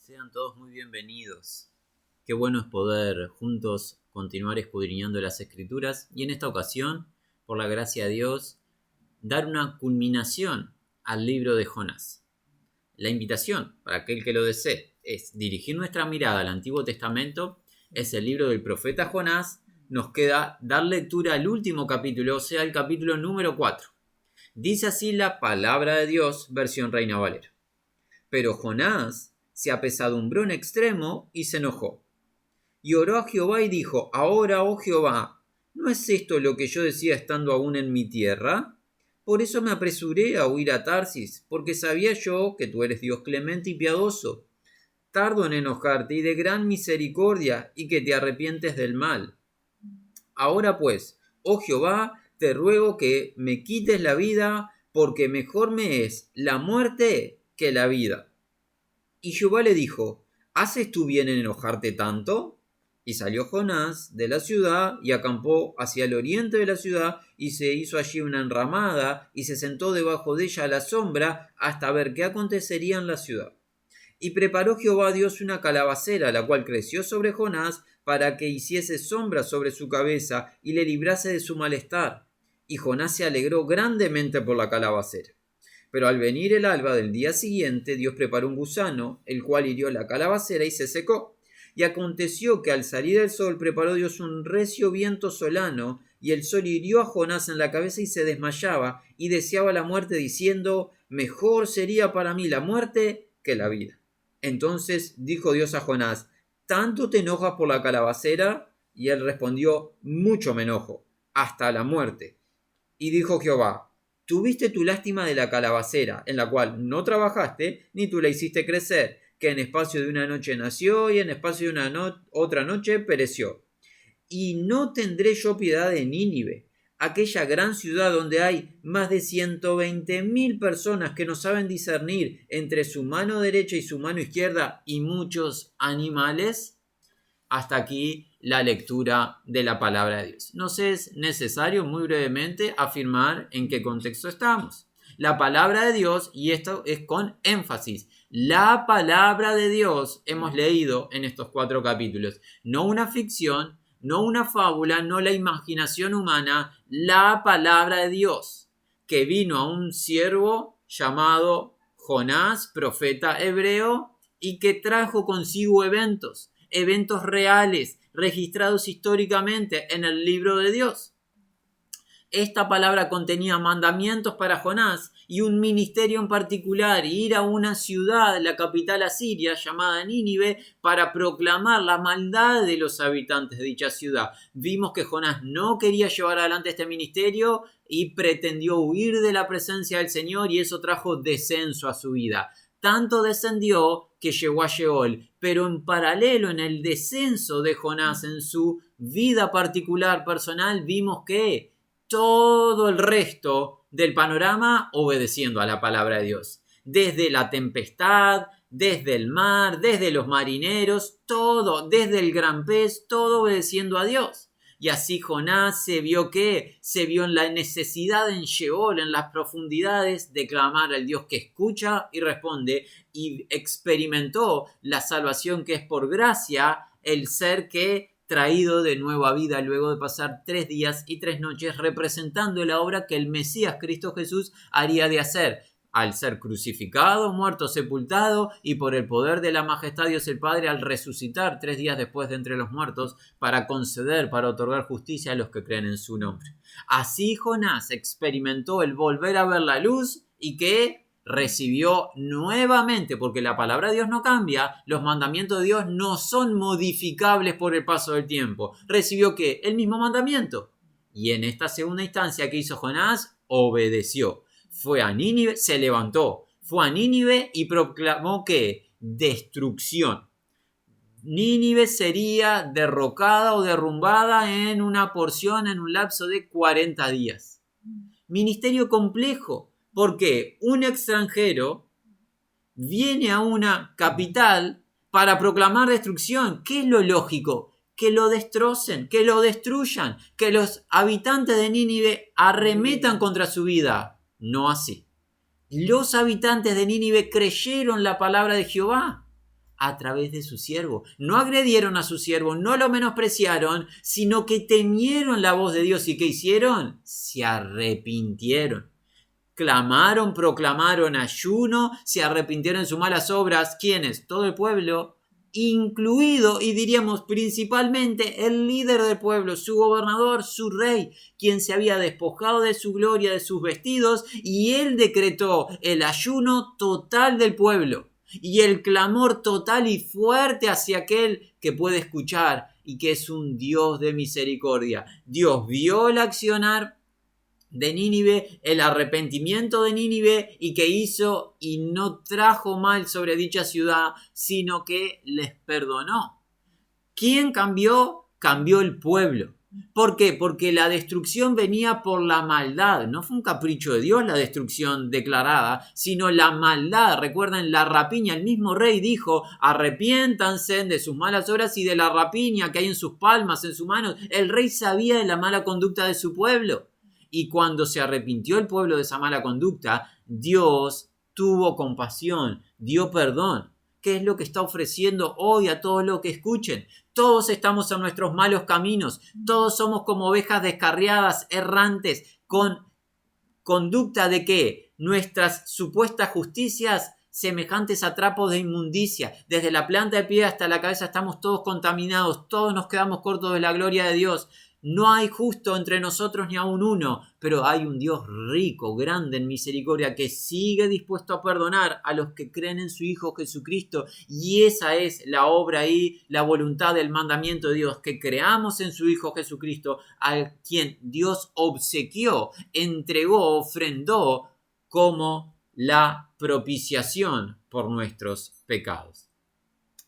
Sean todos muy bienvenidos. Qué bueno es poder juntos continuar escudriñando las Escrituras y en esta ocasión, por la gracia de Dios, dar una culminación al libro de Jonás. La invitación para aquel que lo desee es dirigir nuestra mirada al Antiguo Testamento, es el libro del profeta Jonás. Nos queda dar lectura al último capítulo, o sea, el capítulo número 4. Dice así la palabra de Dios, versión Reina Valera. Pero Jonás se apesadumbró en extremo y se enojó. Y oró a Jehová y dijo: Ahora, oh Jehová, ¿no es esto lo que yo decía estando aún en mi tierra? Por eso me apresuré a huir a Tarsis, porque sabía yo que tú eres Dios clemente y piadoso, tardo en enojarte y de gran misericordia, y que te arrepientes del mal. Ahora pues, oh Jehová, te ruego que me quites la vida, porque mejor me es la muerte que la vida. Y Jehová le dijo: ¿Haces tú bien en enojarte tanto? Y salió Jonás de la ciudad y acampó hacia el oriente de la ciudad y se hizo allí una enramada y se sentó debajo de ella a la sombra hasta ver qué acontecería en la ciudad. Y preparó Jehová Dios una calabacera, la cual creció sobre Jonás para que hiciese sombra sobre su cabeza y le librase de su malestar. Y Jonás se alegró grandemente por la calabacera. Pero al venir el alba del día siguiente, Dios preparó un gusano, el cual hirió la calabacera y se secó. Y aconteció que al salir el sol preparó Dios un recio viento solano, y el sol hirió a Jonás en la cabeza y se desmayaba, y deseaba la muerte, diciendo: Mejor sería para mí la muerte que la vida. Entonces dijo Dios a Jonás: ¿Tanto te enojas por la calabacera? Y él respondió: Mucho me enojo, hasta la muerte. Y dijo Jehová: Tuviste tu lástima de la calabacera, en la cual no trabajaste, ni tú la hiciste crecer, que en espacio de una noche nació, y en espacio de otra noche pereció. Y no tendré yo piedad de Nínive, aquella gran ciudad donde hay más de 120.000 personas que no saben discernir entre su mano derecha y su mano izquierda, y muchos animales. Hasta aquí la lectura de la palabra de Dios. Nos es necesario muy brevemente afirmar en qué contexto estamos. La palabra de Dios, y esto es con énfasis, la palabra de Dios hemos leído en estos 4 capítulos. No una ficción, no una fábula, no la imaginación humana, la palabra de Dios, que vino a un siervo llamado Jonás, profeta hebreo, y que trajo consigo eventos reales, registrados históricamente en el libro de Dios. Esta palabra contenía mandamientos para Jonás y un ministerio en particular: ir a una ciudad, la capital asiria llamada Nínive, para proclamar la maldad de los habitantes de dicha ciudad. Vimos que Jonás no quería llevar adelante este ministerio y pretendió huir de la presencia del Señor, y eso trajo descenso a su vida. Tanto descendió que llegó a Sheol, pero en paralelo, en el descenso de Jonás en su vida particular, personal, vimos que todo el resto del panorama obedeciendo a la palabra de Dios. Desde la tempestad, desde el mar, desde los marineros, todo, desde el gran pez, todo obedeciendo a Dios. Y así Jonás se vio en la necesidad en Sheol, en las profundidades, de clamar al Dios que escucha y responde, y experimentó la salvación que es por gracia, el ser que traído de nuevo a vida luego de pasar 3 días y 3 noches representando la obra que el Mesías Cristo Jesús haría de hacer, al ser crucificado, muerto, sepultado, y por el poder de la majestad Dios el Padre al resucitar 3 días después de entre los muertos, para otorgar justicia a los que creen en su nombre. Así Jonás experimentó el volver a ver la luz, y que recibió nuevamente, porque la palabra de Dios no cambia, los mandamientos de Dios no son modificables por el paso del tiempo. Recibió ¿qué? El mismo mandamiento. Y en esta segunda instancia, ¿qué hizo Jonás? Obedeció. Fue a Nínive, se levantó, fue a Nínive y proclamó ¿qué? Destrucción. Nínive sería derrocada o derrumbada en una porción, en un lapso de 40 días. Ministerio complejo, porque un extranjero viene a una capital para proclamar destrucción. ¿Qué es lo lógico? Que lo destrocen, que lo destruyan, que los habitantes de Nínive arremetan contra su vida. No así. Los habitantes de Nínive creyeron la palabra de Jehová. a través de su siervo. No agredieron a su siervo, no lo menospreciaron, sino que temieron la voz de Dios. ¿Y qué hicieron? Se arrepintieron. Clamaron, proclamaron ayuno, se arrepintieron en sus malas obras. ¿Quiénes? Todo el pueblo, incluido, y diríamos principalmente, el líder del pueblo, su gobernador, su rey, quien se había despojado de su gloria, de sus vestidos, y él decretó el ayuno total del pueblo y el clamor total y fuerte hacia aquel que puede escuchar y que es un Dios de misericordia. Dios vio el accionar de Nínive, el arrepentimiento de Nínive, y que hizo y no trajo mal sobre dicha ciudad, sino que les perdonó. ¿Quién cambió? Cambió el pueblo. ¿Por qué? Porque la destrucción venía por la maldad. No fue un capricho de Dios la destrucción declarada, sino la maldad. Recuerden la rapiña. El mismo rey dijo: arrepiéntanse de sus malas obras y de la rapiña que hay en sus palmas, en sus manos. El rey sabía de la mala conducta de su pueblo. Y cuando se arrepintió el pueblo de esa mala conducta, Dios tuvo compasión, dio perdón. ¿Qué es lo que está ofreciendo hoy a todos los que escuchen? Todos estamos en nuestros malos caminos, todos somos como ovejas descarriadas, errantes, con conducta de ¿qué? Nuestras supuestas justicias semejantes a trapos de inmundicia. Desde la planta de pie hasta la cabeza estamos todos contaminados, todos nos quedamos cortos de la gloria de Dios. No hay justo entre nosotros ni aun uno, pero hay un Dios rico, grande en misericordia, que sigue dispuesto a perdonar a los que creen en su Hijo Jesucristo. Y esa es la obra y la voluntad del mandamiento de Dios, que creamos en su Hijo Jesucristo, al quien Dios obsequió, entregó, ofrendó como la propiciación por nuestros pecados.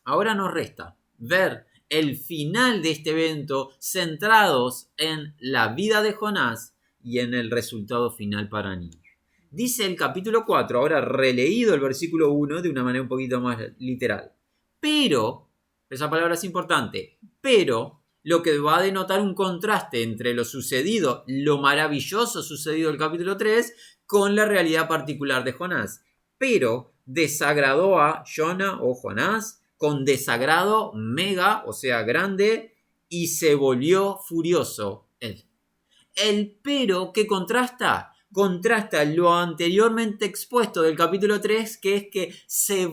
Ahora nos resta ver el final de este evento centrados en la vida de Jonás y en el resultado final para Nínive. Dice el capítulo 4, ahora releído el versículo 1 de una manera un poquito más literal. Pero, esa palabra es importante, pero lo que va a denotar un contraste entre lo sucedido, lo maravilloso sucedido del capítulo 3, con la realidad particular de Jonás. Pero desagradó a Jonah o Jonás con desagrado mega, o sea, grande, y se volvió furioso él. El pero que contrasta lo anteriormente expuesto del capítulo 3, que es que se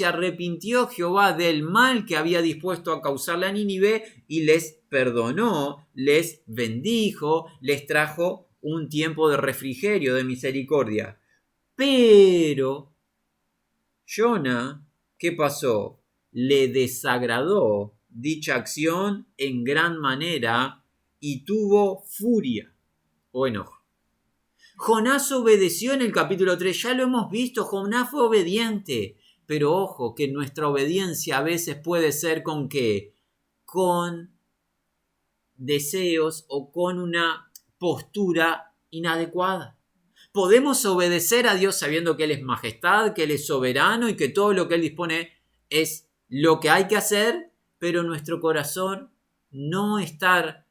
arrepintió Jehová del mal que había dispuesto a causarle a Nínive y les perdonó, les bendijo, les trajo un tiempo de refrigerio, de misericordia. Pero Jonah, ¿qué pasó? Le desagradó dicha acción en gran manera y tuvo furia o enojo. Jonás obedeció en el capítulo 3, ya lo hemos visto, Jonás fue obediente, pero ojo que nuestra obediencia a veces puede ser ¿con qué? Con deseos o con una postura inadecuada. Podemos obedecer a Dios sabiendo que Él es majestad, que Él es soberano y que todo lo que Él dispone es lo que hay que hacer, pero nuestro corazón no estar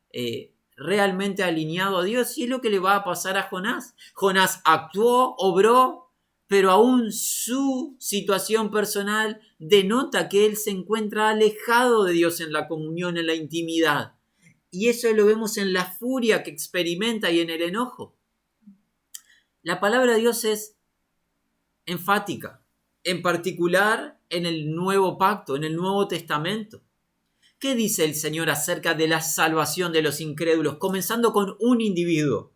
realmente alineado a Dios, y es lo que le va a pasar a Jonás. Jonás actuó, obró, pero aún su situación personal denota que él se encuentra alejado de Dios en la comunión, en la intimidad. Y eso lo vemos en la furia que experimenta y en el enojo. La palabra de Dios es enfática, en particular en el Nuevo Pacto, en el Nuevo Testamento. ¿Qué dice el Señor acerca de la salvación de los incrédulos? Comenzando con un individuo,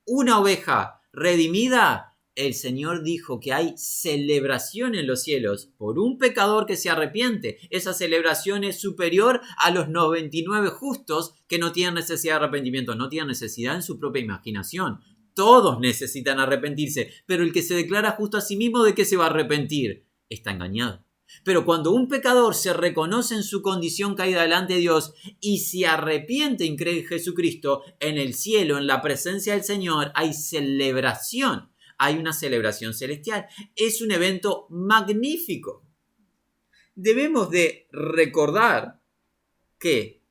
una oveja redimida. El Señor dijo que hay celebración en los cielos por un pecador que se arrepiente. Esa celebración es superior a los 99 justos que no tienen necesidad de arrepentimiento, no tienen necesidad en su propia imaginación. Todos necesitan arrepentirse, pero el que se declara justo a sí mismo, ¿de qué se va a arrepentir? Está engañado. Pero cuando un pecador se reconoce en su condición caída delante de Dios y se arrepiente y cree en Jesucristo, en el cielo, en la presencia del Señor, hay celebración. Hay una celebración celestial. Es un evento magnífico. Debemos de recordar que,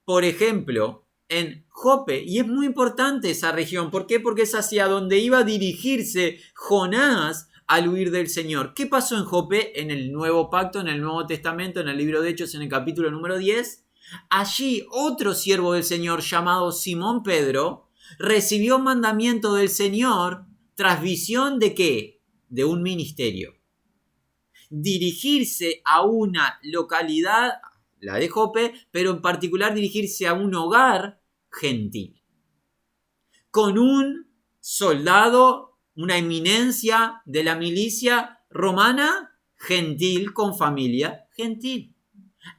por ejemplo, en Jope, y es muy importante esa región. ¿Por qué? Porque es hacia donde iba a dirigirse Jonás al huir del Señor. ¿Qué pasó en Jope? En el Nuevo Pacto, en el Nuevo Testamento, en el libro de Hechos, en el capítulo número 10. Allí otro siervo del Señor llamado Simón Pedro recibió mandamiento del Señor tras visión de ¿qué? De un ministerio. Dirigirse a una localidad, la de Jope, pero en particular dirigirse a un hogar gentil. Con un soldado, una eminencia de la milicia romana, gentil, con familia gentil.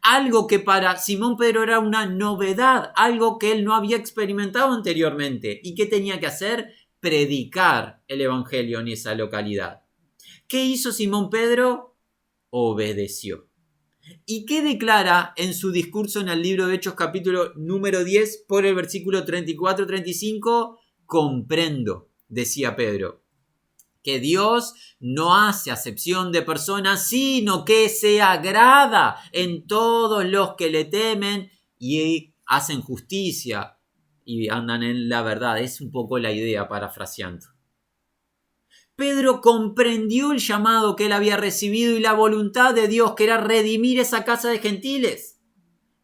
Algo que para Simón Pedro era una novedad, algo que él no había experimentado anteriormente. ¿Y qué tenía que hacer? Predicar el evangelio en esa localidad. ¿Qué hizo Simón Pedro? Obedeció. ¿Y qué declara en su discurso en el libro de Hechos capítulo número 10 por el versículo 34-35? Comprendo, decía Pedro, que Dios no hace acepción de personas, sino que se agrada en todos los que le temen y hacen justicia y andan en la verdad. Es un poco la idea, parafraseando. Pedro comprendió el llamado que él había recibido y la voluntad de Dios, que era redimir esa casa de gentiles.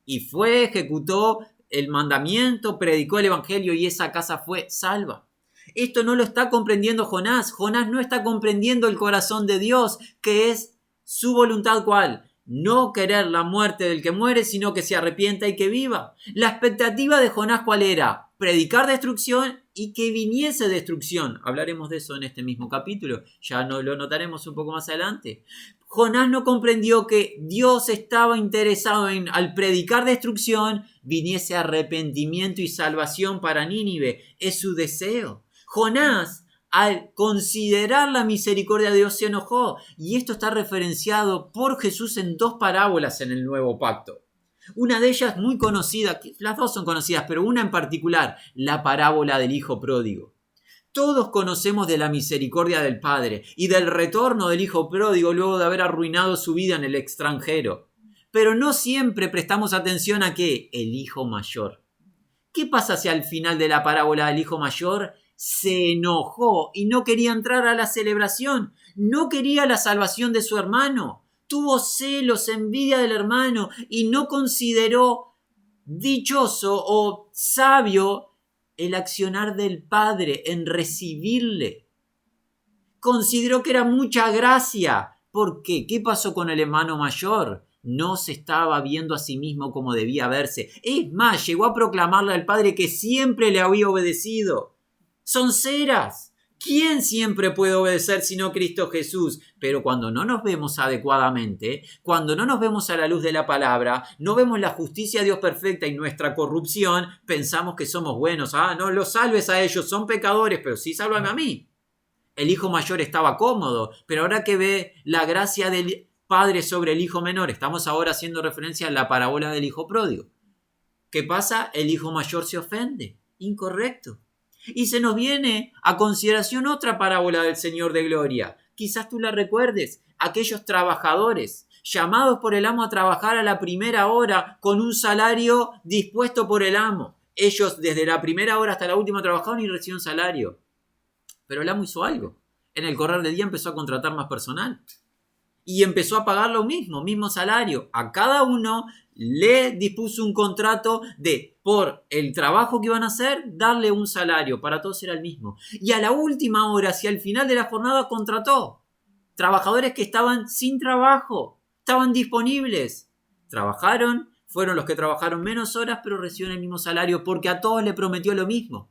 Y fue, ejecutó el mandamiento, predicó el evangelio y esa casa fue salva. Esto no lo está comprendiendo Jonás. Jonás no está comprendiendo el corazón de Dios, que es su voluntad, ¿cuál? No querer la muerte del que muere, sino que se arrepienta y que viva. La expectativa de Jonás, ¿cuál era? Predicar destrucción y que viniese destrucción. Hablaremos de eso en este mismo capítulo. Ya no lo notaremos un poco más adelante. Jonás no comprendió que Dios estaba interesado en, al predicar destrucción, viniese arrepentimiento y salvación para Nínive. Es su deseo. Jonás, al considerar la misericordia de Dios, se enojó. Y esto está referenciado por Jesús en dos parábolas en el Nuevo Pacto. Una de ellas muy conocida, las dos son conocidas, pero una en particular, la parábola del hijo pródigo. Todos conocemos de la misericordia del Padre y del retorno del hijo pródigo luego de haber arruinado su vida en el extranjero. Pero no siempre prestamos atención a ¿qué? El hijo mayor. ¿Qué pasa si al final de la parábola del hijo mayor se enojó y no quería entrar a la celebración? No quería la salvación de su hermano. Tuvo celos, envidia del hermano y no consideró dichoso o sabio el accionar del Padre en recibirle. Consideró que era mucha gracia. ¿Por qué? ¿Qué pasó con el hermano mayor? No se estaba viendo a sí mismo como debía verse. Es más, llegó a proclamarle al Padre que siempre le había obedecido. Son ceras. ¿Quién siempre puede obedecer sino Cristo Jesús? Pero cuando no nos vemos adecuadamente, cuando no nos vemos a la luz de la palabra, no vemos la justicia de Dios perfecta y nuestra corrupción, pensamos que somos buenos. No los salves a ellos, son pecadores, pero sí sálvame a mí. El hijo mayor estaba cómodo, pero ahora que ve la gracia del padre sobre el hijo menor, estamos ahora haciendo referencia a la parábola del hijo pródigo. ¿Qué pasa? El hijo mayor se ofende. Incorrecto. Y se nos viene a consideración otra parábola del Señor de Gloria. Quizás tú la recuerdes. Aquellos trabajadores llamados por el amo a trabajar a la primera hora con un salario dispuesto por el amo. Ellos desde la primera hora hasta la última trabajaron y recibieron salario. Pero el amo hizo algo. En el correr del día empezó a contratar más personal. Y empezó a pagar lo mismo salario. A cada uno le dispuso un contrato de, por el trabajo que iban a hacer, darle un salario. Para todos era el mismo. Y a la última hora, hacia el final de la jornada, contrató trabajadores que estaban sin trabajo. Estaban disponibles. Trabajaron, fueron los que trabajaron menos horas, pero recibieron el mismo salario porque a todos le prometió lo mismo.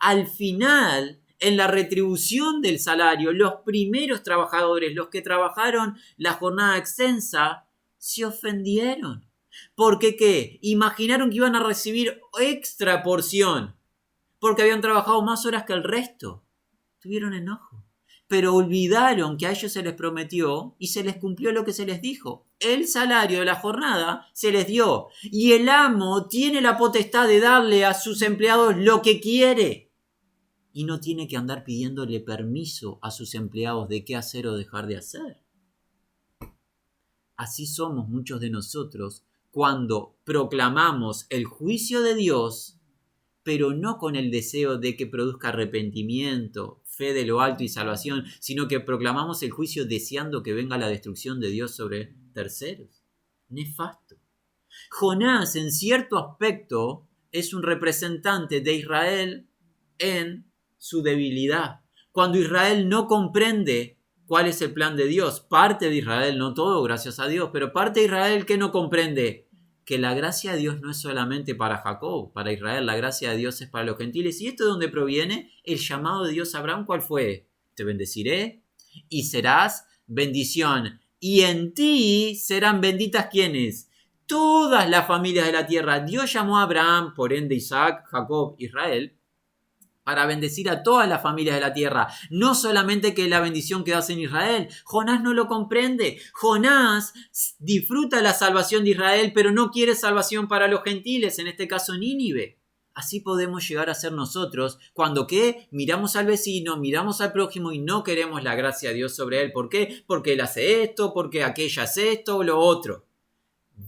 Al final, en la retribución del salario, los primeros trabajadores, los que trabajaron la jornada extensa, se ofendieron. ¿Porque qué? Imaginaron que iban a recibir extra porción, porque habían trabajado más horas que el resto. Tuvieron enojo. Pero olvidaron que a ellos se les prometió y se les cumplió lo que se les dijo. El salario de la jornada se les dio. Y el amo tiene la potestad de darle a sus empleados lo que quiere. Y no tiene que andar pidiéndole permiso a sus empleados de qué hacer o dejar de hacer. Así somos muchos de nosotros cuando proclamamos el juicio de Dios, pero no con el deseo de que produzca arrepentimiento, fe de lo alto y salvación, sino que proclamamos el juicio deseando que venga la destrucción de Dios sobre terceros. Nefasto. Jonás, en cierto aspecto, es un representante de Israel en su debilidad. Cuando Israel no comprende cuál es el plan de Dios, parte de Israel, no todo, gracias a Dios, pero parte de Israel que no comprende que la gracia de Dios no es solamente para Jacob, para Israel, la gracia de Dios es para los gentiles. ¿Y esto de dónde proviene? El llamado de Dios a Abraham, ¿cuál fue? Te bendeciré y serás bendición. Y en ti serán benditas ¿quiénes? Todas las familias de la tierra. Dios llamó a Abraham, por ende Isaac, Jacob, Israel, para bendecir a todas las familias de la tierra. No solamente que la bendición quedase en Israel. Jonás no lo comprende. Jonás disfruta la salvación de Israel, pero no quiere salvación para los gentiles, en este caso Nínive. Así podemos llegar a ser nosotros cuando ¿qué? Miramos al vecino, miramos al prójimo y no queremos la gracia de Dios sobre él. ¿Por qué? Porque él hace esto, porque aquella hace esto o lo otro.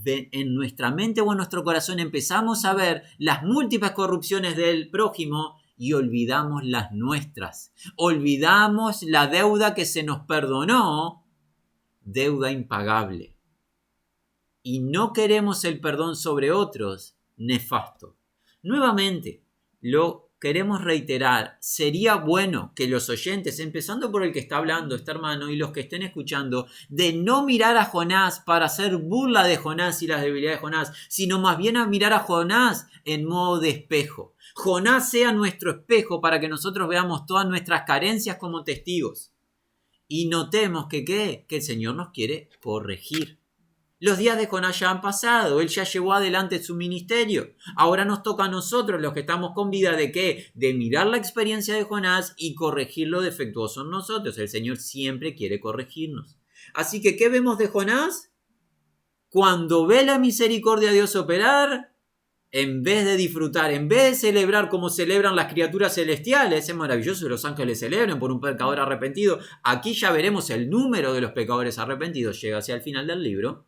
En nuestra mente o en nuestro corazón empezamos a ver las múltiples corrupciones del prójimo y olvidamos las nuestras. Olvidamos la deuda que se nos perdonó, deuda impagable. Y no queremos el perdón sobre otros, nefasto. Nuevamente, lo queremos reiterar, sería bueno que los oyentes, empezando por el que está hablando, este hermano, y los que estén escuchando, de no mirar a Jonás para hacer burla de Jonás y las debilidades de Jonás, sino más bien a mirar a Jonás en modo de espejo. Jonás sea nuestro espejo para que nosotros veamos todas nuestras carencias como testigos. Y notemos que el Señor nos quiere corregir. Los días de Jonás ya han pasado, él ya llevó adelante su ministerio. Ahora nos toca a nosotros, los que estamos con vida, ¿de qué? De mirar la experiencia de Jonás y corregir lo defectuoso en nosotros. El Señor siempre quiere corregirnos. Así que, ¿qué vemos de Jonás? Cuando ve la misericordia de Dios operar, en vez de disfrutar, en vez de celebrar como celebran las criaturas celestiales, es maravilloso que los ángeles celebren por un pecador arrepentido. Aquí ya veremos el número de los pecadores arrepentidos, llega hacia el final del libro.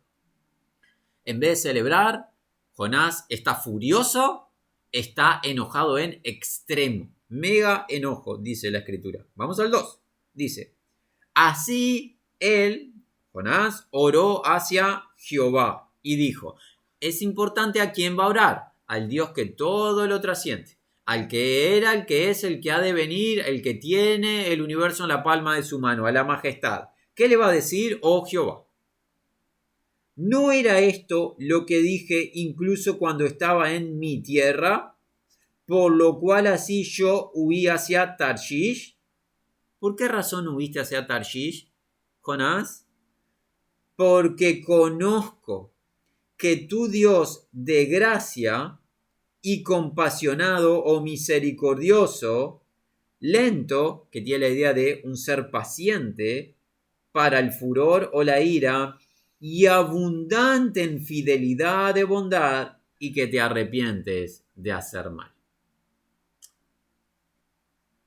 En vez de celebrar, Jonás está furioso, está enojado en extremo. Mega enojo, dice la escritura. Vamos al 2. Dice, así él, Jonás, oró hacia Jehová y dijo, es importante a quién va a orar, al Dios que todo lo trasciende, al que era, el que es, el que ha de venir, el que tiene el universo en la palma de su mano, a la majestad. ¿Qué le va a decir, oh Jehová? ¿No era esto lo que dije incluso cuando estaba en mi tierra? Por lo cual así yo huí hacia Tarshish. ¿Por qué razón huiste hacia Tarshish, Jonás? Porque conozco que tu Dios de gracia y compasionado o misericordioso, lento, que tiene la idea de un ser paciente, para el furor o la ira, y abundante en fidelidad de bondad, y que te arrepientes de hacer mal.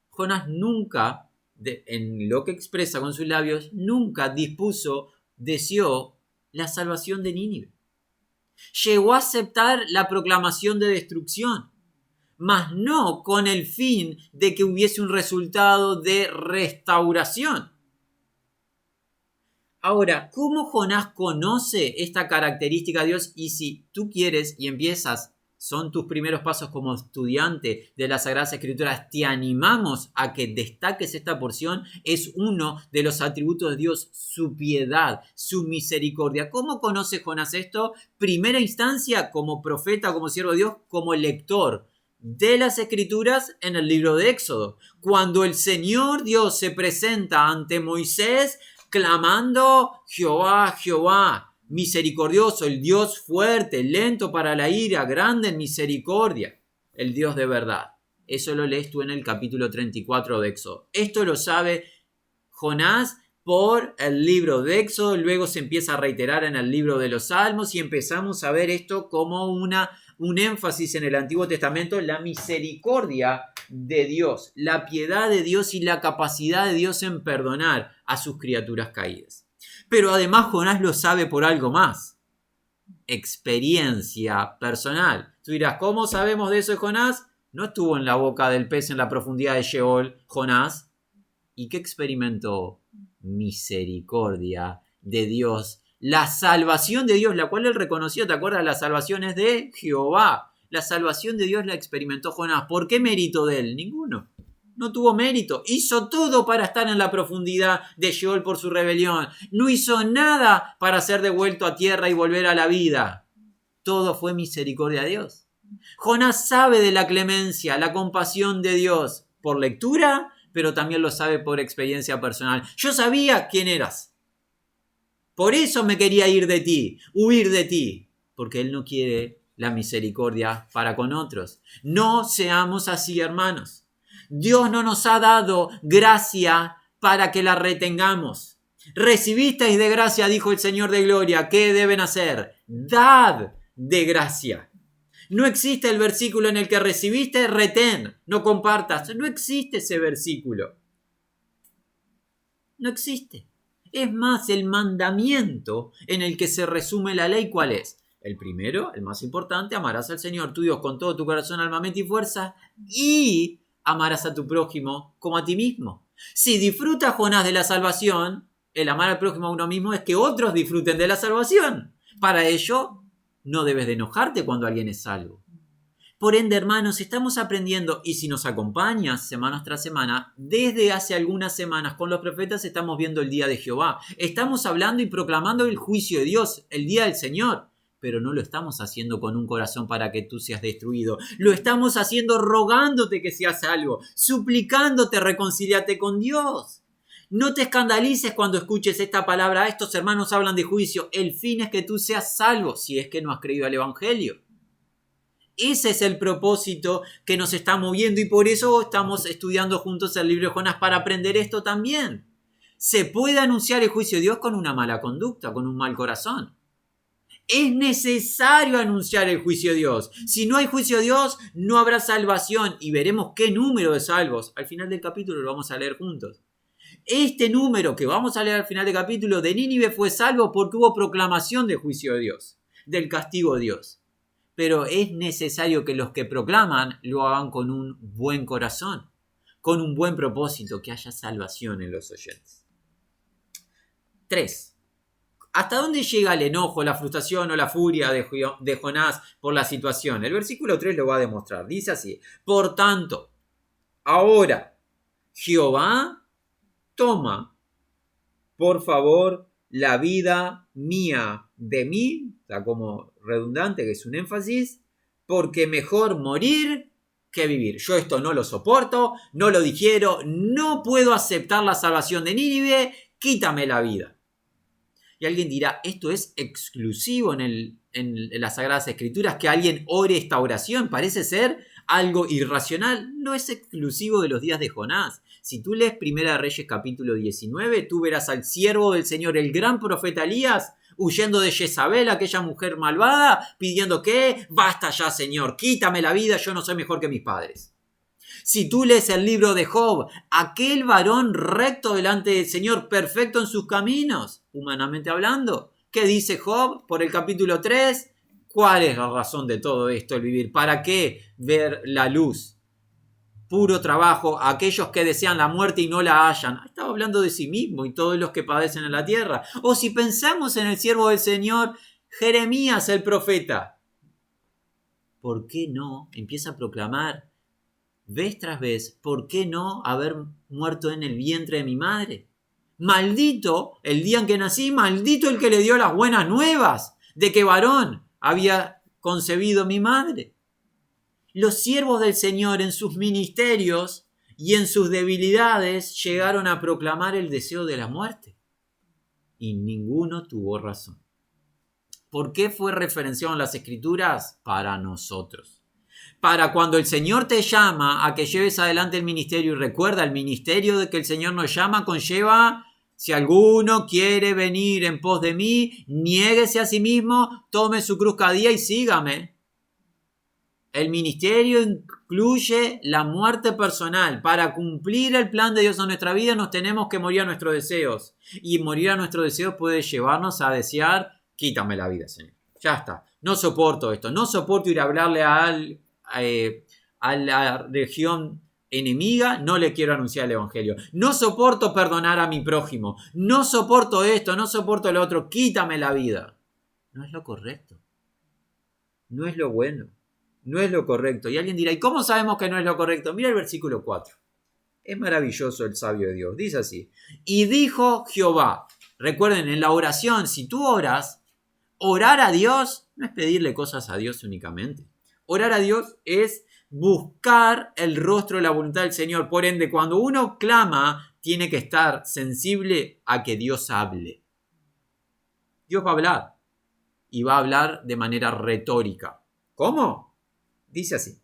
Jonás nunca, en lo que expresa con sus labios, nunca deseó la salvación de Nínive. Llegó a aceptar la proclamación de destrucción, mas no con el fin de que hubiese un resultado de restauración. Ahora, ¿cómo Jonás conoce esta característica de Dios? Y si tú quieres y empiezas, son tus primeros pasos como estudiante de las Sagradas Escrituras, te animamos a que destaques esta porción. Es uno de los atributos de Dios, su piedad, su misericordia. ¿Cómo conoce Jonás esto? Primera instancia, como profeta, como siervo de Dios, como lector de las Escrituras en el libro de Éxodo. Cuando el Señor Dios se presenta ante Moisés, clamando, Jehová, Jehová, misericordioso, el Dios fuerte, lento para la ira, grande en misericordia, el Dios de verdad. Eso lo lees tú en el capítulo 34 de Éxodo. Esto lo sabe Jonás por el libro de Éxodo, luego se empieza a reiterar en el libro de los Salmos y empezamos a ver esto como un énfasis en el Antiguo Testamento, la misericordia de Dios, la piedad de Dios y la capacidad de Dios en perdonar a sus criaturas caídas. Pero además Jonás lo sabe por algo más, experiencia personal. Tú dirás, ¿cómo sabemos de eso de Jonás? No estuvo en la boca del pez en la profundidad de Sheol, Jonás. ¿Y qué experimentó? Misericordia de Dios. La salvación de Dios, la cual él reconoció. ¿Te acuerdas? La salvación es de Jehová. La salvación de Dios la experimentó Jonás. ¿Por qué mérito de él? Ninguno. No tuvo mérito. Hizo todo para estar en la profundidad de Sheol por su rebelión. No hizo nada para ser devuelto a tierra y volver a la vida. Todo fue misericordia de Dios. Jonás sabe de la clemencia, la compasión de Dios por lectura, pero también lo sabe por experiencia personal. Yo sabía quién eras. Por eso me quería ir de ti, huir de ti, porque Él no quiere la misericordia para con otros. No seamos así, hermanos. Dios no nos ha dado gracia para que la retengamos. Recibisteis de gracia, dijo el Señor de Gloria. ¿Qué deben hacer? Dad de gracia. No existe el versículo en el que recibiste, retén, no compartas. No existe ese versículo. No existe. Es más, el mandamiento en el que se resume la ley, ¿cuál es? El primero, el más importante, amarás al Señor tu Dios con todo tu corazón, alma, mente y fuerza, y amarás a tu prójimo como a ti mismo. Si disfruta Jonás de la salvación, el amar al prójimo a uno mismo es que otros disfruten de la salvación. Para ello, no debes de enojarte cuando alguien es salvo. Por ende, hermanos, estamos aprendiendo, y si nos acompañas semana tras semana, desde hace algunas semanas con los profetas estamos viendo el día de Jehová. Estamos hablando y proclamando el juicio de Dios, el día del Señor. Pero no lo estamos haciendo con un corazón para que tú seas destruido. Lo estamos haciendo rogándote que seas salvo, suplicándote reconcíliate con Dios. No te escandalices cuando escuches esta palabra. Estos hermanos hablan de juicio. El fin es que tú seas salvo, si es que no has creído al Evangelio. Ese es el propósito que nos está moviendo y por eso estamos estudiando juntos el libro de Jonás para aprender esto también. Se puede anunciar el juicio de Dios con una mala conducta, con un mal corazón. Es necesario anunciar el juicio de Dios. Si no hay juicio de Dios, no habrá salvación y veremos qué número de salvos. Al final del capítulo lo vamos a leer juntos. Este número que vamos a leer al final del capítulo de Nínive fue salvo porque hubo proclamación del juicio de Dios, del castigo de Dios. Pero es necesario que los que proclaman lo hagan con un buen corazón, con un buen propósito, que haya salvación en los oyentes. 3. ¿Hasta dónde llega el enojo, la frustración o la furia de Jonás por la situación? El versículo 3 lo va a demostrar. Dice así: por tanto, ahora, Jehová, toma, por favor, la vida mía de mí, está como redundante, que es un énfasis, porque mejor morir que vivir. Yo esto no lo soporto, no lo digiero, no puedo aceptar la salvación de Nínive, quítame la vida. Y alguien dirá, esto es exclusivo en las Sagradas Escrituras, que alguien ore esta oración, parece ser algo irracional. No es exclusivo de los días de Jonás. Si tú lees 1 Reyes capítulo 19, tú verás al siervo del Señor, el gran profeta Elías, huyendo de Jezabel, aquella mujer malvada, pidiendo que, basta ya, Señor, quítame la vida, yo no soy mejor que mis padres. Si tú lees el libro de Job, aquel varón recto delante del Señor, perfecto en sus caminos, humanamente hablando, ¿qué dice Job por el capítulo 3? ¿Cuál es la razón de todo esto, el vivir? ¿Para qué ver la luz? Puro trabajo, aquellos que desean la muerte y no la hallan. Estaba hablando de sí mismo y todos los que padecen en la tierra. O si pensamos en el siervo del Señor, Jeremías el profeta. ¿Por qué no? Empieza a proclamar vez tras vez, ¿por qué no haber muerto en el vientre de mi madre? Maldito el día en que nací, maldito el que le dio las buenas nuevas de que varón había concebido mi madre. Los siervos del Señor en sus ministerios y en sus debilidades llegaron a proclamar el deseo de la muerte. Y ninguno tuvo razón. ¿Por qué fue referenciado en las Escrituras? Para nosotros. Para cuando el Señor te llama a que lleves adelante el ministerio, y recuerda, el ministerio de que el Señor nos llama conlleva, si alguno quiere venir en pos de mí, niéguese a sí mismo, tome su cruz cada día y sígame. El ministerio incluye la muerte personal. Para cumplir el plan de Dios en nuestra vida nos tenemos que morir a nuestros deseos. Y morir a nuestros deseos puede llevarnos a desear, quítame la vida, Señor. Ya está. No soporto esto. No soporto ir a hablarle a a la región enemiga, no le quiero anunciar el evangelio. No soporto perdonar a mi prójimo. No soporto esto, no soporto lo otro. Quítame la vida. No es lo correcto. No es lo bueno. No es lo correcto. Y alguien dirá, ¿y cómo sabemos que no es lo correcto? Mira el versículo 4. Es maravilloso el sabio de Dios. Dice así. Y dijo Jehová. Recuerden, en la oración, si tú oras, orar a Dios no es pedirle cosas a Dios únicamente. Orar a Dios es buscar el rostro de la voluntad del Señor. Por ende, cuando uno clama, tiene que estar sensible a que Dios hable. Dios va a hablar. Y va a hablar de manera retórica. ¿Cómo? Dice así.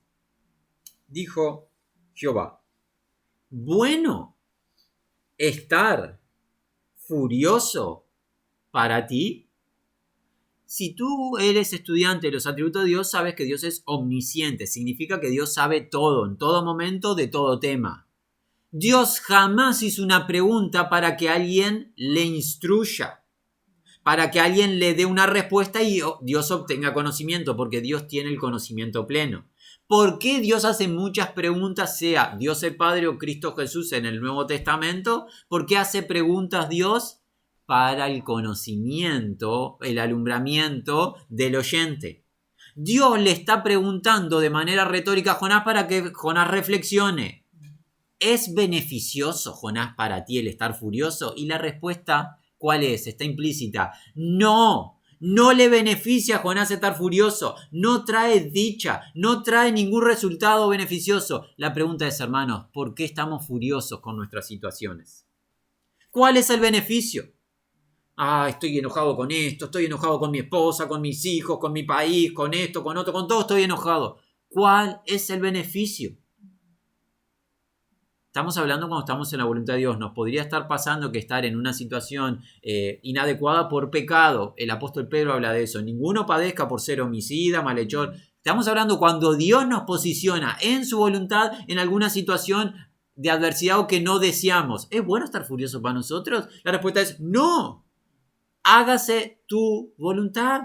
Dijo Jehová. Bueno estar furioso para ti. Si tú eres estudiante de los atributos de Dios, sabes que Dios es omnisciente. Significa que Dios sabe todo, en todo momento, de todo tema. Dios jamás hizo una pregunta para que alguien le instruya, para que alguien le dé una respuesta y Dios obtenga conocimiento, porque Dios tiene el conocimiento pleno. ¿Por qué Dios hace muchas preguntas, sea Dios el Padre o Cristo Jesús en el Nuevo Testamento? ¿Por qué hace preguntas Dios? Para el conocimiento, el alumbramiento del oyente. Dios le está preguntando de manera retórica a Jonás para que Jonás reflexione. ¿Es beneficioso, Jonás, para ti el estar furioso? Y la respuesta, ¿cuál es? Está implícita. No. No le beneficia a Jonás estar furioso, no trae dicha, no trae ningún resultado beneficioso. La pregunta es, hermanos, ¿por qué estamos furiosos con nuestras situaciones? ¿Cuál es el beneficio? Estoy enojado con esto, estoy enojado con mi esposa, con mis hijos, con mi país, con esto, con otro, con todo estoy enojado. ¿Cuál es el beneficio? Estamos hablando cuando estamos en la voluntad de Dios. Nos podría estar pasando que estar en una situación inadecuada por pecado. El apóstol Pedro habla de eso. Ninguno padezca por ser homicida, malhechor. Estamos hablando cuando Dios nos posiciona en su voluntad en alguna situación de adversidad o que no deseamos. ¿Es bueno estar furioso para nosotros? La respuesta es no. Hágase tu voluntad.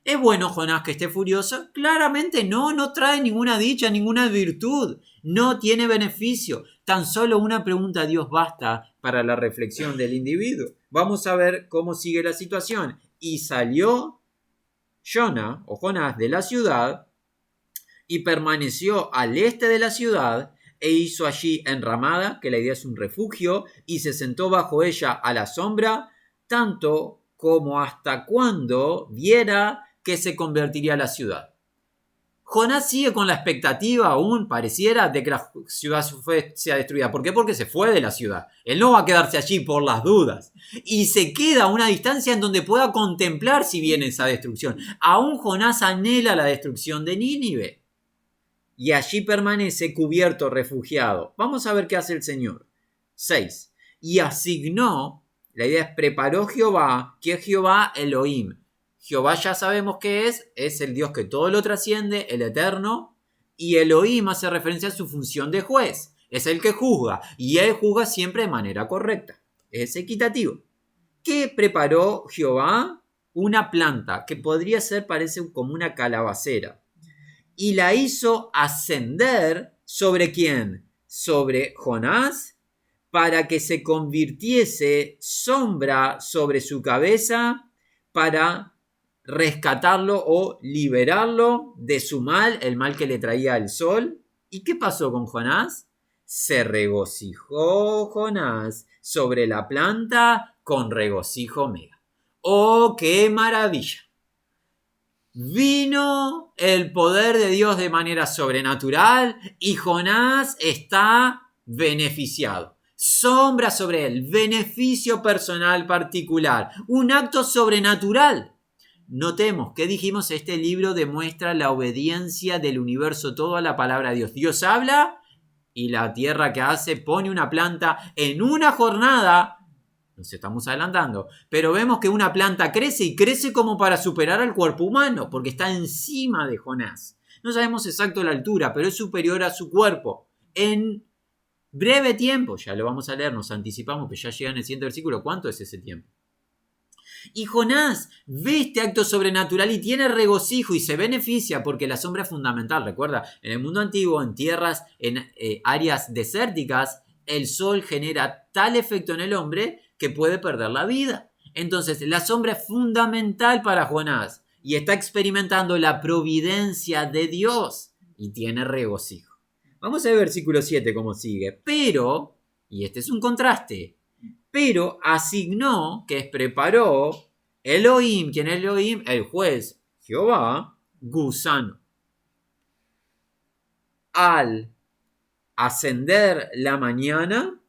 ¿Es bueno, Jonás, que esté furioso? Claramente no trae ninguna dicha, ninguna virtud. No tiene beneficio. Tan solo una pregunta a Dios basta para la reflexión del individuo. Vamos a ver cómo sigue la situación. Y salió Jonás de la ciudad y permaneció al este de la ciudad e hizo allí enramada, que la idea es un refugio, y se sentó bajo ella a la sombra, tanto como hasta cuando viera que se convertiría la ciudad. Jonás sigue con la expectativa aún, pareciera, de que la ciudad sea destruida. ¿Por qué? Porque se fue de la ciudad. Él no va a quedarse allí por las dudas. Y se queda a una distancia en donde pueda contemplar si viene esa destrucción. Aún Jonás anhela la destrucción de Nínive. Y allí permanece cubierto, refugiado. Vamos a ver qué hace el Señor. 6. Y asignó, la idea es preparó Jehová, que es Jehová Elohim. Jehová ya sabemos qué es el Dios que todo lo trasciende, el eterno, y Elohim hace referencia a su función de juez, es el que juzga, y él juzga siempre de manera correcta, es equitativo. ¿Qué preparó Jehová? Una planta, que podría ser, parece como una calabacera, y la hizo ascender, ¿sobre quién? Sobre Jonás, para que se convirtiese sombra sobre su cabeza, para rescatarlo o liberarlo de su mal, el mal que le traía el sol. ¿Y qué pasó con Jonás? Se regocijó Jonás sobre la planta con regocijo mega. ¡Oh, qué maravilla! Vino el poder de Dios de manera sobrenatural y Jonás está beneficiado. Sombra sobre él, beneficio personal particular, un acto sobrenatural. Notemos que dijimos, este libro demuestra la obediencia del universo todo a la palabra de Dios. Dios habla y la tierra que hace pone una planta en una jornada. Nos estamos adelantando, pero vemos que una planta crece y crece como para superar al cuerpo humano, porque está encima de Jonás. No sabemos exacto la altura, pero es superior a su cuerpo. En breve tiempo, ya lo vamos a leer, nos anticipamos que ya llega en el siguiente versículo. ¿Cuánto es ese tiempo? Y Jonás ve este acto sobrenatural y tiene regocijo y se beneficia porque la sombra es fundamental. Recuerda, en el mundo antiguo, en tierras, en áreas desérticas, el sol genera tal efecto en el hombre que puede perder la vida. Entonces, la sombra es fundamental para Jonás y está experimentando la providencia de Dios y tiene regocijo. Vamos a ver el versículo 7 cómo sigue. Pero, y este es un contraste, pero asignó, que es preparó, Elohim, ¿quién es Elohim? El juez, Jehová, gusano. Al ascender la mañana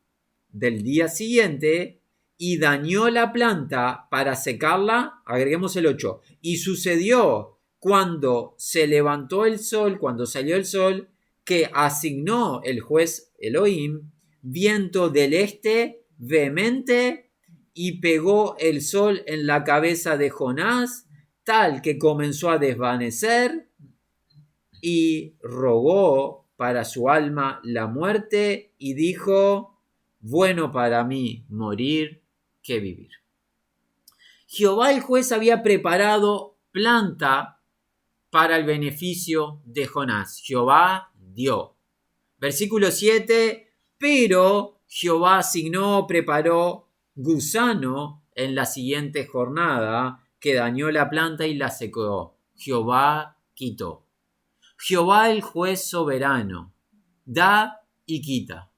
del día siguiente y dañó la planta para secarla, agreguemos el 8. Y sucedió cuando se levantó el sol, cuando salió el sol, que asignó el juez Elohim viento del este vehemente y pegó el sol en la cabeza de Jonás, tal que comenzó a desvanecer y rogó para su alma la muerte y dijo: bueno para mí morir que vivir. Jehová el juez había preparado planta para el beneficio de Jonás. Jehová dio. Versículo 7, pero Jehová asignó, preparó gusano en la siguiente jornada que dañó la planta y la secó. Jehová quitó. Jehová el juez soberano da y quita.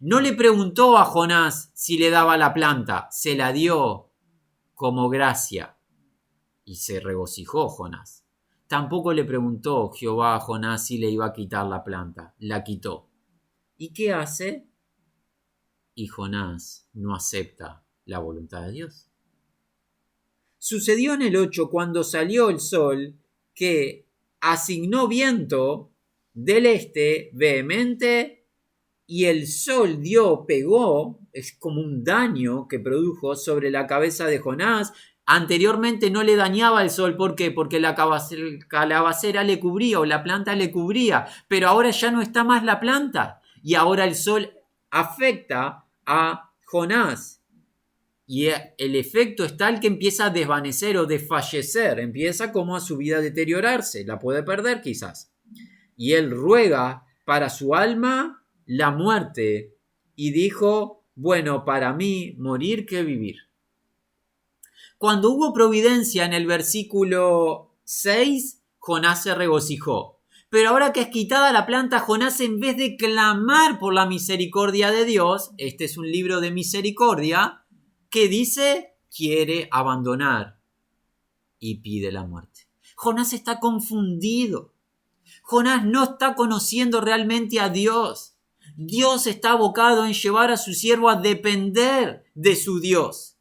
No le preguntó a Jonás si le daba la planta, se la dio como gracia y se regocijó Jonás. Tampoco le preguntó Jehová a Jonás si le iba a quitar la planta, la quitó. ¿Y qué hace? Y Jonás no acepta la voluntad de Dios. Sucedió en el 8 cuando salió el sol que asignó viento del este vehemente y el sol pegó, es como un daño que produjo sobre la cabeza de Jonás. Anteriormente no le dañaba el sol, ¿por qué? Porque la calabacera le cubría o la planta le cubría, pero ahora ya no está más la planta y ahora el sol afecta a Jonás. Y el efecto es tal que empieza a desvanecer o desfallecer, empieza como a su vida a deteriorarse, la puede perder quizás. Y él ruega para su alma la muerte y dijo: bueno, para mí morir que vivir. Cuando hubo providencia en el versículo 6, Jonás se regocijó. Pero ahora que es quitada la planta, Jonás, en vez de clamar por la misericordia de Dios, este es un libro de misericordia, que dice, quiere abandonar y pide la muerte. Jonás está confundido. Jonás no está conociendo realmente a Dios. Dios está abocado en llevar a su siervo a depender de su Dios,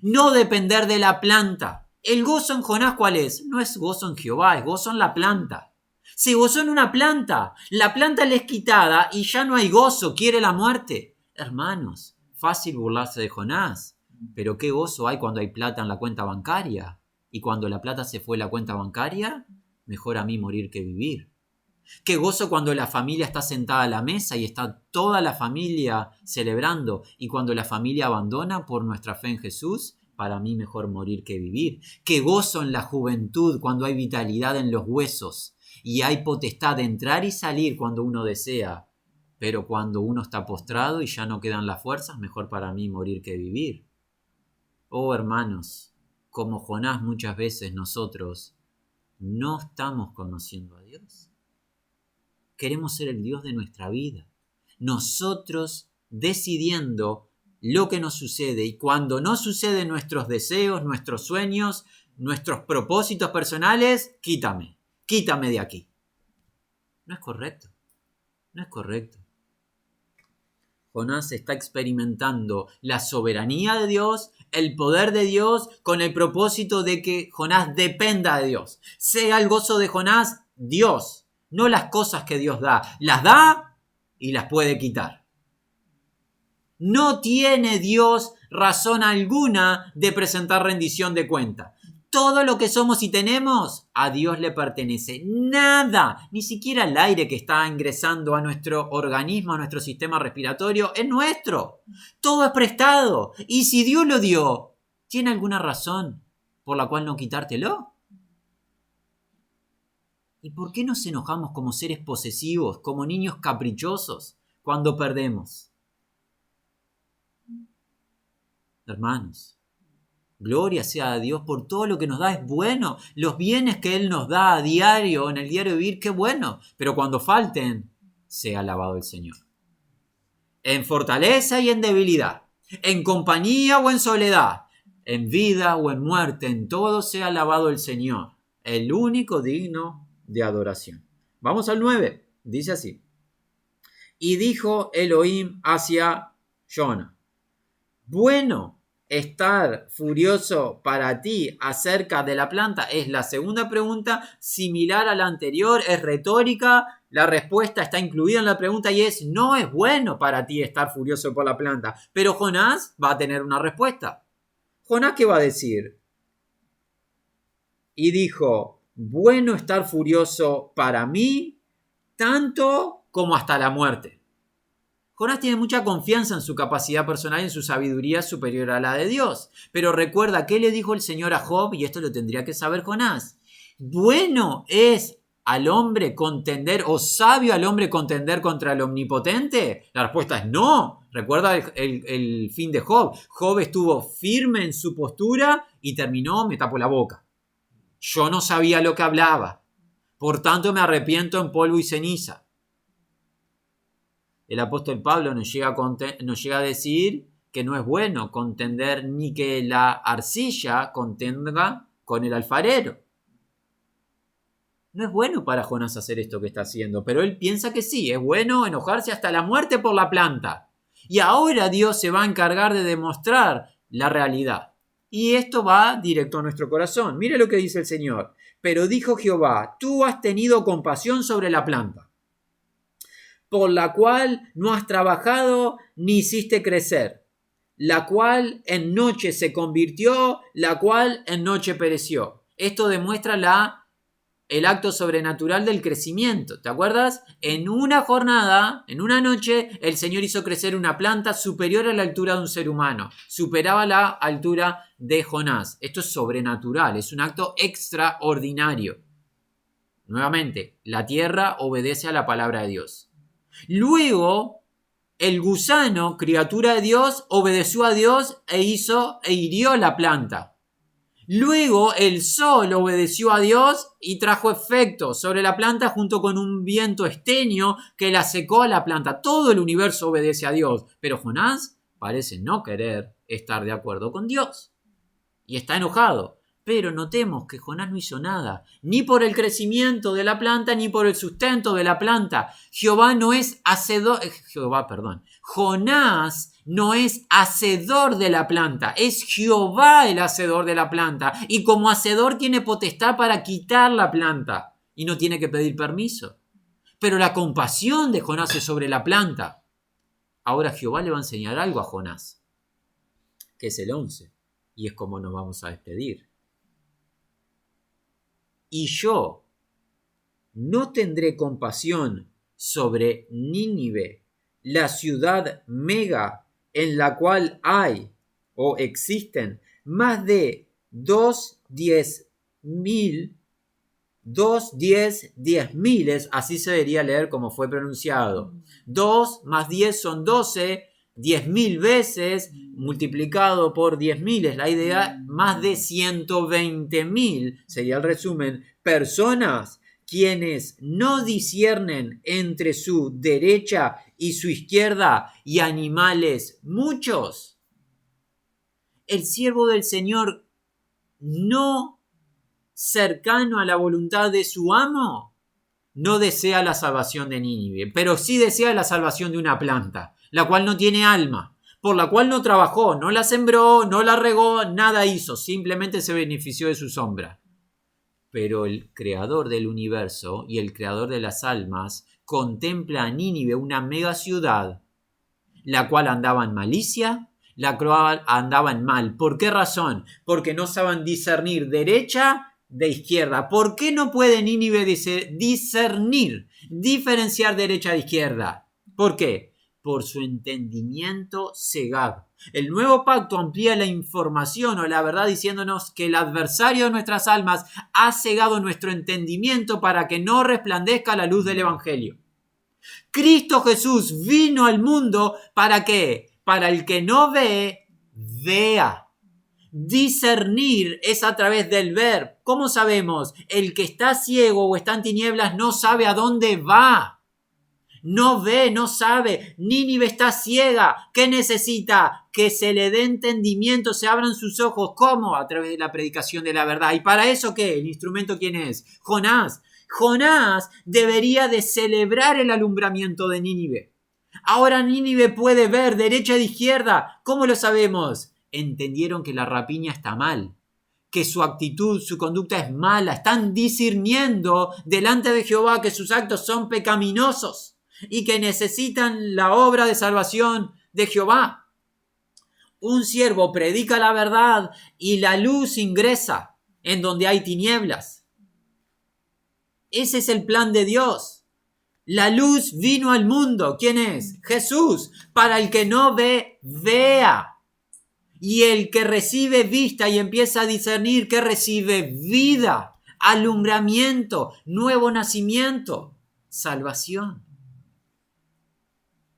no depender de la planta. El gozo en Jonás, ¿cuál es? No es gozo en Jehová, es gozo en la planta. Se gozó en una planta, la planta le es quitada y ya no hay gozo, quiere la muerte. Hermanos, fácil burlarse de Jonás, pero qué gozo hay cuando hay plata en la cuenta bancaria. Y cuando la plata se fue de la cuenta bancaria, mejor a mí morir que vivir. Qué gozo cuando la familia está sentada a la mesa y está toda la familia celebrando. Y cuando la familia abandona por nuestra fe en Jesús, para mí mejor morir que vivir. Qué gozo en la juventud cuando hay vitalidad en los huesos y hay potestad de entrar y salir cuando uno desea. Pero cuando uno está postrado y ya no quedan las fuerzas, mejor para mí morir que vivir. Oh hermanos, como Jonás muchas veces nosotros no estamos conociendo a Dios. Queremos ser el Dios de nuestra vida. Nosotros decidiendo lo que nos sucede y cuando no suceden nuestros deseos, nuestros sueños, nuestros propósitos personales, quítame de aquí. No es correcto. No es correcto. Jonás está experimentando la soberanía de Dios, el poder de Dios, con el propósito de que Jonás dependa de Dios. Sea el gozo de Jonás Dios, no las cosas que Dios da. Las da y las puede quitar. No tiene Dios razón alguna de presentar rendición de cuenta. Todo lo que somos y tenemos a Dios le pertenece. Nada, ni siquiera el aire que está ingresando a nuestro organismo, a nuestro sistema respiratorio, es nuestro. Todo es prestado. Y si Dios lo dio, ¿Tiene alguna razón por la cual no quitártelo? ¿Y por qué nos enojamos como seres posesivos, como niños caprichosos, cuando perdemos? Hermanos, gloria sea a Dios por todo lo que nos da, es bueno. Los bienes que Él nos da a diario, en el diario vivir, qué bueno. Pero cuando falten, sea alabado el Señor. En fortaleza y en debilidad, en compañía o en soledad, en vida o en muerte, en todo sea alabado el Señor, el único digno de adoración. Vamos al 9, dice así. Y dijo Elohim hacia Jonah: bueno estar furioso para ti acerca de la planta. Es la segunda pregunta, similar a la anterior, es retórica. La respuesta está incluida en la pregunta y es: no es bueno para ti estar furioso por la planta. Pero Jonás va a tener una respuesta. Jonás, ¿qué va a decir? Y dijo: bueno estar furioso para mí, tanto como hasta la muerte. Jonás tiene mucha confianza en su capacidad personal y en su sabiduría superior a la de Dios. Pero recuerda, ¿qué le dijo el Señor a Job? Y esto lo tendría que saber Jonás. Bueno es al hombre contender, o sabio al hombre contender contra el omnipotente. La respuesta es no. Recuerda el fin de Job. Job estuvo firme en su postura y terminó: me tapo la boca. Yo no sabía lo que hablaba. Por tanto, me arrepiento en polvo y ceniza. El apóstol Pablo nos llega a decir que no es bueno contender ni que la arcilla contenga con el alfarero. No es bueno para Jonás hacer esto que está haciendo, pero él piensa que sí, es bueno enojarse hasta la muerte por la planta. Y ahora Dios se va a encargar de demostrar la realidad. Y esto va directo a nuestro corazón. Mire lo que dice el Señor. Pero dijo Jehová: tú has tenido compasión sobre la planta, por la cual no has trabajado ni hiciste crecer, la cual en noche se convirtió, la cual en noche pereció. Esto demuestra el acto sobrenatural del crecimiento. ¿Te acuerdas? En una jornada, en una noche, el Señor hizo crecer una planta superior a la altura de un ser humano. Superaba la altura de Jonás. Esto es sobrenatural, es un acto extraordinario. Nuevamente, la tierra obedece a la palabra de Dios. Luego, el gusano, criatura de Dios, obedeció a Dios e hirió la planta. Luego, el sol obedeció a Dios y trajo efecto sobre la planta junto con un viento esteño que la secó a la planta. Todo el universo obedece a Dios, pero Jonás parece no querer estar de acuerdo con Dios y está enojado. Pero notemos que Jonás no hizo nada, ni por el crecimiento de la planta, ni por el sustento de la planta. Jonás no es hacedor de la planta, es Jehová el hacedor de la planta. Y como hacedor tiene potestad para quitar la planta y no tiene que pedir permiso. Pero la compasión de Jonás es sobre la planta. Ahora Jehová le va a enseñar algo a Jonás, que es el 11, y es como nos vamos a despedir. Y yo no tendré compasión sobre Nínive, la ciudad mega en la cual hay o existen más de 10.000, así se debería leer como fue pronunciado. 2 más 10 son 12, 10.000 veces multiplicado por 10.000 es la idea, más de 120.000 sería el resumen, personas quienes no disciernen entre su derecha y su izquierda, y animales muchos. El siervo del Señor, no cercano a la voluntad de su amo, no desea la salvación de Nínive, pero sí desea la salvación de una planta, la cual no tiene alma, por la cual no trabajó, no la sembró, no la regó, nada hizo, simplemente se benefició de su sombra. Pero el creador del universo y el creador de las almas contempla a Nínive, una mega ciudad, la cual andaba en malicia, la cual andaba en mal. ¿Por qué razón? Porque no saben discernir derecha de izquierda. ¿Por qué no puede Nínive discernir, diferenciar derecha de izquierda? ¿Por qué? por su entendimiento cegado. El nuevo pacto amplía la información o la verdad diciéndonos que el adversario de nuestras almas ha cegado nuestro entendimiento para que no resplandezca la luz del Evangelio. Cristo Jesús vino al mundo ¿para qué? Para el que no ve, vea. Discernir es a través del ver. ¿Cómo sabemos? El que está ciego o está en tinieblas no sabe a dónde va. No ve, no sabe. Nínive está ciega. ¿Qué necesita? Que se le dé entendimiento, se abran sus ojos. ¿Cómo? A través de la predicación de la verdad. ¿Y para eso qué? ¿El instrumento quién es? Jonás. Jonás debería de celebrar el alumbramiento de Nínive. Ahora Nínive puede ver derecha e izquierda. ¿Cómo lo sabemos? Entendieron que la rapiña está mal, que su actitud, su conducta es mala. Están discerniendo delante de Jehová que sus actos son pecaminosos y que necesitan la obra de salvación de Jehová. Un siervo predica la verdad y la luz ingresa en donde hay tinieblas. Ese es el plan de Dios. La luz vino al mundo. ¿Quién es? Jesús. Para el que no ve, vea. Y el que recibe vista y empieza a discernir, que recibe vida, alumbramiento, nuevo nacimiento, salvación.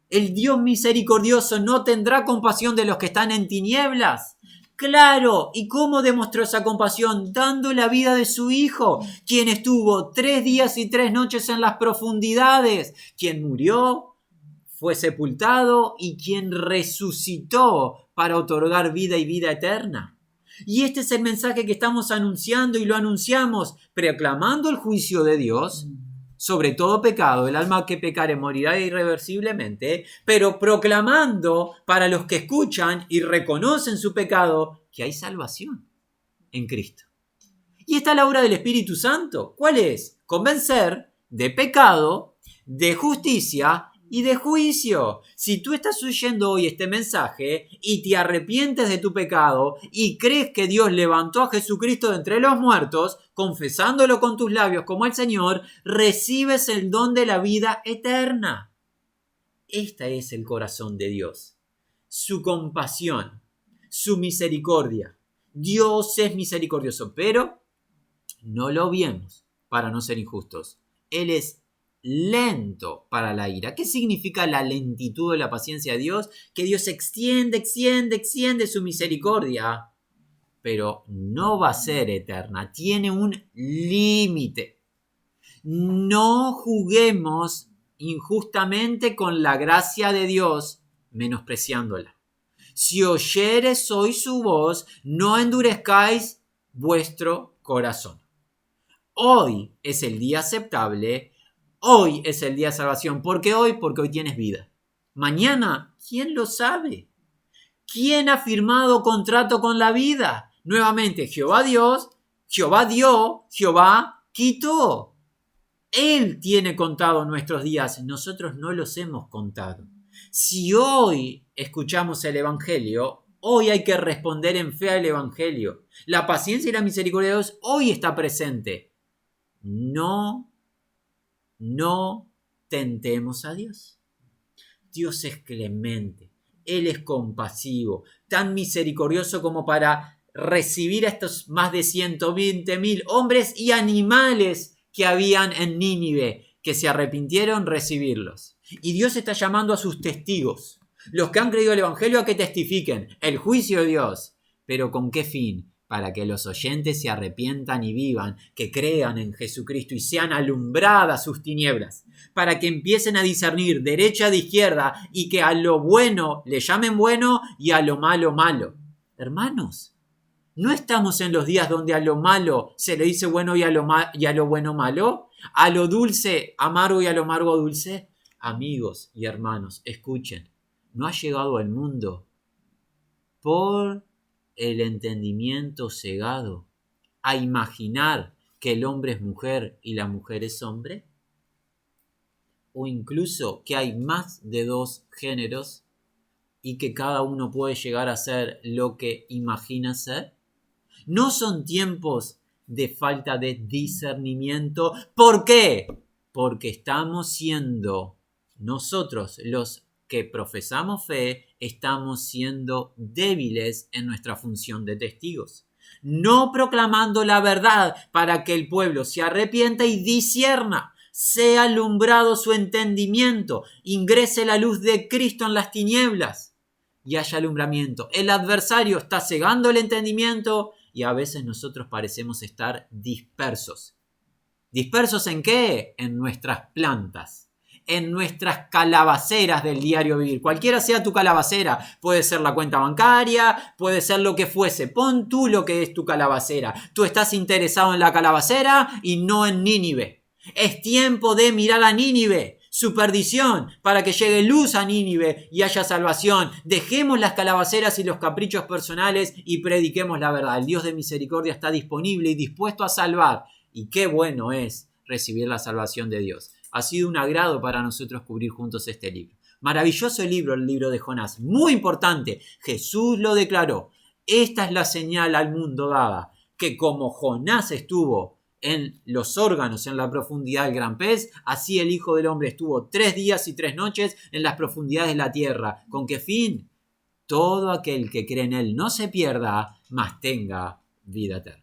El Dios misericordioso no tendrá compasión de los que están en tinieblas. Claro, ¿y cómo demostró esa compasión? Dando la vida de su Hijo, quien estuvo 3 días y 3 noches en las profundidades, quien murió, fue sepultado y quien resucitó para otorgar vida y vida eterna. Y este es el mensaje que estamos anunciando y lo anunciamos, proclamando el juicio de Dios sobre todo pecado. El alma que pecare morirá irreversiblemente, pero proclamando para los que escuchan y reconocen su pecado que hay salvación en Cristo. Y está la obra del Espíritu Santo. ¿Cuál es? Convencer de pecado, de justicia y de juicio. Si tú estás oyendo hoy este mensaje y te arrepientes de tu pecado y crees que Dios levantó a Jesucristo de entre los muertos, confesándolo con tus labios como el Señor, recibes el don de la vida eterna. Este es el corazón de Dios. Su compasión, su misericordia. Dios es misericordioso, pero no lo odiemos para no ser injustos. Él es lento para la ira. ¿Qué significa la lentitud de la paciencia de Dios? Que Dios extiende su misericordia, pero no va a ser eterna. Tiene un límite. No juguemos injustamente con la gracia de Dios, menospreciándola. Si oyereis hoy su voz, no endurezcáis vuestro corazón. Hoy es el día aceptable. Hoy es el día de salvación. ¿Por qué hoy? Porque hoy tienes vida. Mañana, ¿quién lo sabe? ¿Quién ha firmado contrato con la vida? Nuevamente, Jehová Dios, Jehová dio, Jehová quitó. Él tiene contado nuestros días, nosotros no los hemos contado. Si hoy escuchamos el Evangelio, hoy hay que responder en fe al Evangelio. La paciencia y la misericordia de Dios hoy está presente. No tentemos a Dios. Dios es clemente, Él es compasivo, tan misericordioso como para recibir a estos más de 120,000 hombres y animales que habían en Nínive, que se arrepintieron, recibirlos. Y Dios está llamando a sus testigos, los que han creído el Evangelio, a que testifiquen el juicio de Dios. ¿Pero con qué fin? Para que los oyentes se arrepientan y vivan, que crean en Jesucristo y sean alumbradas sus tinieblas, para que empiecen a discernir derecha de izquierda y que a lo bueno le llamen bueno y a lo malo malo. Hermanos, ¿no estamos en los días donde a lo malo se le dice bueno y a lo bueno malo? ¿A lo dulce amargo y a lo amargo dulce? Amigos y hermanos, escuchen, no ha llegado al mundo por el entendimiento cegado a imaginar que el hombre es mujer y la mujer es hombre, o incluso que hay más de 2 géneros y que cada uno puede llegar a ser lo que imagina ser. ¿No son tiempos de falta de discernimiento? ¿Por qué? Porque estamos siendo nosotros los que profesamos fe estamos siendo débiles en nuestra función de testigos, no proclamando la verdad para que el pueblo se arrepienta y discierna, sea alumbrado su entendimiento, ingrese la luz de Cristo en las tinieblas y haya alumbramiento. El adversario está cegando el entendimiento y a veces nosotros parecemos estar dispersos. ¿Dispersos en qué? En nuestras plantas, en nuestras calabaceras del diario vivir. Cualquiera sea tu calabacera, puede ser la cuenta bancaria, puede ser lo que fuese. Pon tú lo que es tu calabacera. Tú estás interesado en la calabacera y no en Nínive. Es tiempo de mirar a Nínive, su perdición, para que llegue luz a Nínive y haya salvación. Dejemos las calabaceras y los caprichos personales y prediquemos la verdad. El Dios de misericordia está disponible y dispuesto a salvar. Y qué bueno es recibir la salvación de Dios. Ha sido un agrado para nosotros cubrir juntos este libro. Maravilloso el libro de Jonás. Muy importante. Jesús lo declaró. Esta es la señal al mundo dada. Que como Jonás estuvo en los órganos, en la profundidad del gran pez, así el Hijo del Hombre estuvo 3 días y 3 noches en las profundidades de la tierra. ¿Con qué fin? Todo aquel que cree en él no se pierda, mas tenga vida eterna.